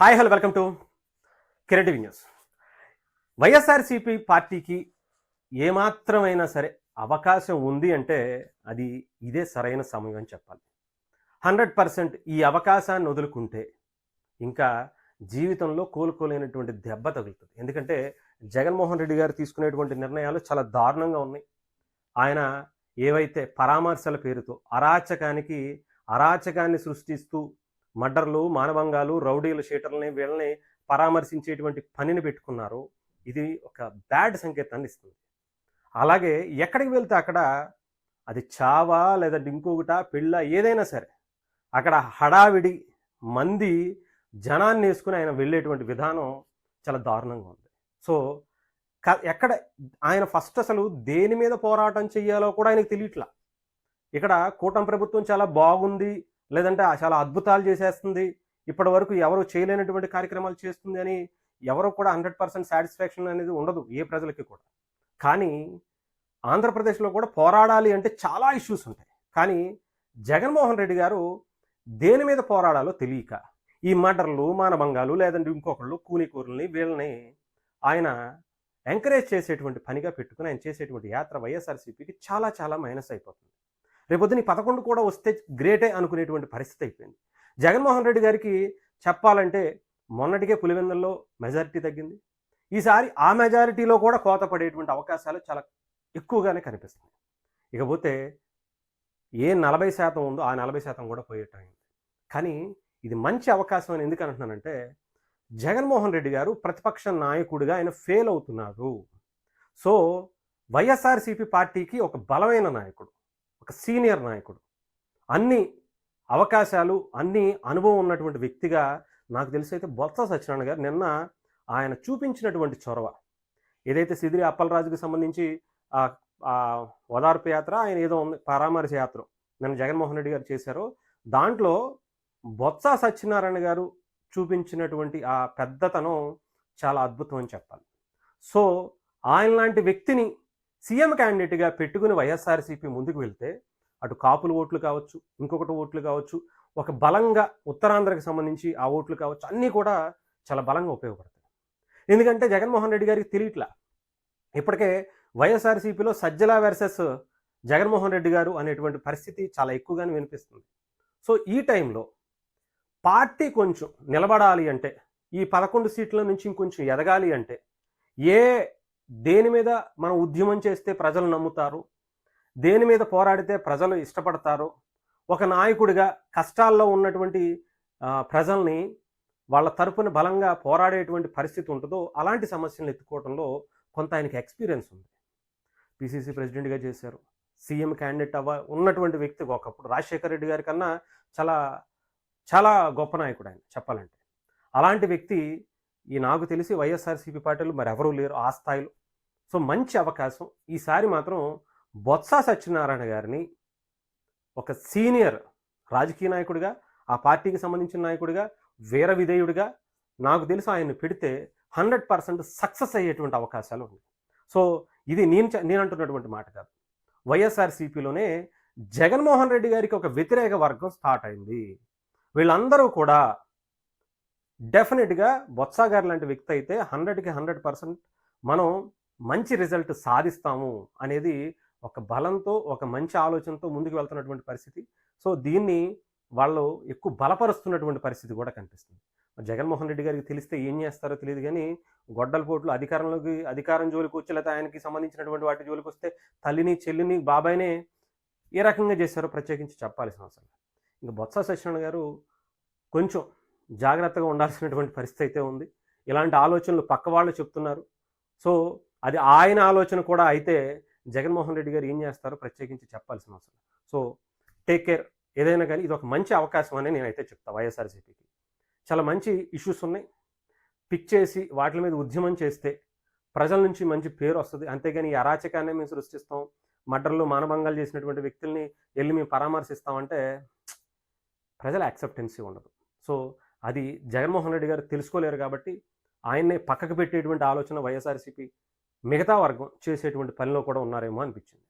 Hi hello welcome to creative news. YSRCP పార్టీకి ఏమాత్రమైనా సరే అవకాశం ఉంది అంటే అది ఇదే సరైన సమయం అని చెప్పాలి. 100% ఈ అవకాశాన్ని వదులుకుంటే ఇంకా జీవితంలో కోలుకోలేనటువంటి దెబ్బ తగులుతుంది. ఎందుకంటే జగన్మోహన్ రెడ్డి గారు తీసుకునేటువంటి నిర్ణయాలు చాలా దారుణంగా ఉన్నాయి. ఆయన ఏవైతే పరామర్శల పేరుతో అరాచకాన్ని సృష్టిస్తూ మర్డర్లు, మానభంగాలు, రౌడీలు, షీటర్లని వీళ్ళని పరామర్శించేటువంటి పనిని పెట్టుకున్నారు. ఇది ఒక బ్యాడ్ సంకేతాన్ని ఇస్తుంది. అలాగే ఎక్కడికి వెళ్తే అక్కడ అది చావా లేదంటే ఇంకొకట పెళ్ళ ఏదైనా సరే అక్కడ హడావిడి మంది జనాన్ని వేసుకుని ఆయన వెళ్ళేటువంటి విధానం చాలా దారుణంగా ఉంది. సో ఎక్కడ ఆయన ఫస్ట్ అసలు దేని మీద పోరాటం చెయ్యాలో కూడా ఆయనకు తెలియట్లా. ఇక్కడ కూటమి ప్రభుత్వం చాలా బాగుంది, లేదంటే చాలా అద్భుతాలు చేసేస్తుంది, ఇప్పటి వరకు ఎవరు చేయలేనటువంటి కార్యక్రమాలు చేస్తుంది అని ఎవరు కూడా 100% సాటిస్ఫాక్షన్ అనేది ఉండదు ఏ ప్రజలకి కూడా. కానీ ఆంధ్రప్రదేశ్లో కూడా పోరాడాలి అంటే చాలా ఇష్యూస్ ఉంటాయి. కానీ జగన్మోహన్ రెడ్డి గారు దేని మీద పోరాడాలో తెలియక ఈ మర్డర్లు, మానభంగాలు, లేదంటే ఇంకొకళ్ళు కూనీకూరుల్ని వీళ్ళని ఆయన ఎంకరేజ్ చేసేటువంటి పనిగా పెట్టుకుని ఆయన చేసేటువంటి యాత్ర వైఎస్ఆర్సీపీకి చాలా చాలా మైనస్ అయిపోతుంది. రేపొద్దున 11 కూడా వస్తే గ్రేటే అనుకునేటువంటి పరిస్థితి అయిపోయింది. జగన్మోహన్ రెడ్డి గారికి చెప్పాలంటే మొన్నటికే పులివెందుల్లో మెజారిటీ తగ్గింది. ఈసారి ఆ మెజారిటీలో కూడా కోత పడేటువంటి అవకాశాలు చాలా ఎక్కువగానే కనిపిస్తున్నాయి. ఇకపోతే ఏ 40% ఉందో ఆ 40% కూడా పోయేటైంది. కానీ ఇది మంచి అవకాశం అని ఎందుకు అంటున్నానంటే జగన్మోహన్ రెడ్డి గారు ప్రతిపక్ష నాయకుడిగా ఆయన ఫెయిల్ అవుతున్నారు. సో వైఎస్ఆర్సీపీ పార్టీకి ఒక బలమైన నాయకుడు, ఒక సీనియర్ నాయకుడు, అన్ని అవకాశాలు అన్ని అనుభవం ఉన్నటువంటి వ్యక్తిగా నాకు తెలిసి అయితే బొత్స సత్యనారాయణ గారు నిన్న ఆయన చూపించినటువంటి చొరవ ఏదైతే సిదిరి అప్పలరాజుకి సంబంధించి ఓదార్పు యాత్ర ఆయన ఏదో ఉంది పరామర్శ యాత్ర నిన్న జగన్మోహన్ రెడ్డి గారు చేశారో దాంట్లో బొత్స సత్యనారాయణ గారు చూపించినటువంటి ఆ పెద్దతనం చాలా అద్భుతం అని చెప్పాలి. సో ఆయన లాంటి వ్యక్తిని సీఎం క్యాండిడేట్గా పెట్టుకుని వైఎస్ఆర్సీపీ ముందుకు వెళ్తే అటు కాపుల ఓట్లు కావచ్చు, ఇంకొకటి ఓట్లు కావచ్చు, ఒక బలంగా ఉత్తరాంధ్రకి సంబంధించి ఆ ఓట్లు కావచ్చు, అన్నీ కూడా చాలా బలంగా ఉపయోగపడతాయి. ఎందుకంటే జగన్మోహన్ రెడ్డి గారికి తెలియట్లా. ఇప్పటికే వైఎస్ఆర్సీపీలో సజ్జల వర్సెస్ జగన్మోహన్ రెడ్డి గారు అనేటువంటి పరిస్థితి చాలా ఎక్కువగానే వినిపిస్తుంది. సో ఈ టైంలో పార్టీ కొంచెం నిలబడాలి అంటే, ఈ 11 సీట్ల నుంచి ఇంకొంచెం ఎదగాలి అంటే దేని మీద మనం ఉద్యమం చేస్తే ప్రజలు నమ్ముతారు, దేని మీద పోరాడితే ప్రజలు ఇష్టపడతారు, ఒక నాయకుడిగా కష్టాల్లో ఉన్నటువంటి ప్రజల్ని వాళ్ళ తరపున బలంగా పోరాడేటువంటి పరిస్థితి ఉంటుందో అలాంటి సమస్యలను ఎత్తుకోవడంలో కొంత ఆయనకి ఎక్స్పీరియన్స్ ఉంది. పిసిసి ప్రెసిడెంట్గా చేశారు, సీఎం క్యాండిడేట్ ఉన్నటువంటి వ్యక్తి ఒకప్పుడు రాజశేఖర రెడ్డి గారి కన్నా చాలా చాలా గొప్ప నాయకుడు ఆయన చెప్పాలంటే. అలాంటి వ్యక్తి నాకు తెలిసి వైఎస్ఆర్సీపీ పార్టీలు మరి ఎవరూ లేరు ఆ స్థాయిలో. సో మంచి అవకాశం ఈసారి మాత్రం బొత్స సత్యనారాయణ గారిని ఒక సీనియర్ రాజకీయ నాయకుడిగా, ఆ పార్టీకి సంబంధించిన నాయకుడిగా, వీర విధేయుడిగా నాకు తెలిసి ఆయన్ని పెడితే 100% సక్సెస్ అయ్యేటువంటి అవకాశాలు ఉన్నాయి. సో ఇది నేను అంటున్నటువంటి మాట కాదు. వైఎస్ఆర్సీపీలోనే జగన్మోహన్ రెడ్డి గారికి ఒక వ్యతిరేక వర్గం స్టార్ట్ అయింది. వీళ్ళందరూ కూడా డెఫినెట్గా బొత్స గారు లాంటి వ్యక్తి అయితే 100కి 100% మనం మంచి రిజల్ట్ సాధిస్తాము అనేది ఒక బలంతో, ఒక మంచి ఆలోచనతో ముందుకు వెళ్తున్నటువంటి పరిస్థితి. సో దీన్ని వాళ్ళు ఎక్కువ బలపరుస్తున్నటువంటి పరిస్థితి కూడా కనిపిస్తుంది. జగన్మోహన్ రెడ్డి గారికి తెలిస్తే ఏం చేస్తారో తెలియదు, కానీ గొడ్డల పోట్లు అధికారం జోలికి వచ్చి లేకపోతే ఆయనకి సంబంధించినటువంటి వాటి జోలికి వస్తే తల్లిని, చెల్లిని, బాబాయినే ఏ రకంగా చేశారో ప్రత్యేకించి చెప్పాల్సిన అవసరం. ఇంకా బొత్స సత్యనారాయణ గారు కొంచెం జాగ్రత్తగా ఉండాల్సినటువంటి పరిస్థితి అయితే ఉంది. ఇలాంటి ఆలోచనలు పక్క వాళ్ళు చెప్తున్నారు. సో అది ఆయన ఆలోచన కూడా అయితే జగన్మోహన్ రెడ్డి గారు ఏం చేస్తారో ప్రత్యేకించి చెప్పాల్సిన అవసరం. So take care. ఏదైనా కానీ ఇది ఒక మంచి అవకాశం అని నేనైతే చెప్తాను. వైఎస్ఆర్సీపీకి చాలా మంచి ఇష్యూస్ ఉన్నాయి. పిక్ చేసి వాటి మీద ఉద్యమం చేస్తే ప్రజల నుంచి మంచి పేరు వస్తుంది. అంతేగాని ఈ అరాచకాన్ని మేము సృష్టిస్తాం, మర్డర్లు, మానభంగాలు చేసినటువంటి వ్యక్తుల్ని వెళ్ళి మేము పరామర్శిస్తామంటే ప్రజల యాక్సెప్టెన్సీ ఉండదు. సో అది జగన్మోహన్ రెడ్డి గారు తెలుసుకోలేరు. కాబట్టి ఆయన్నే పక్కకు పెట్టేటువంటి ఆలోచన వైఎస్ఆర్సీపీ మిగతా వర్గం చేసేటువంటి పనిలో కూడా ఉన్నారేమో అనిపించింది.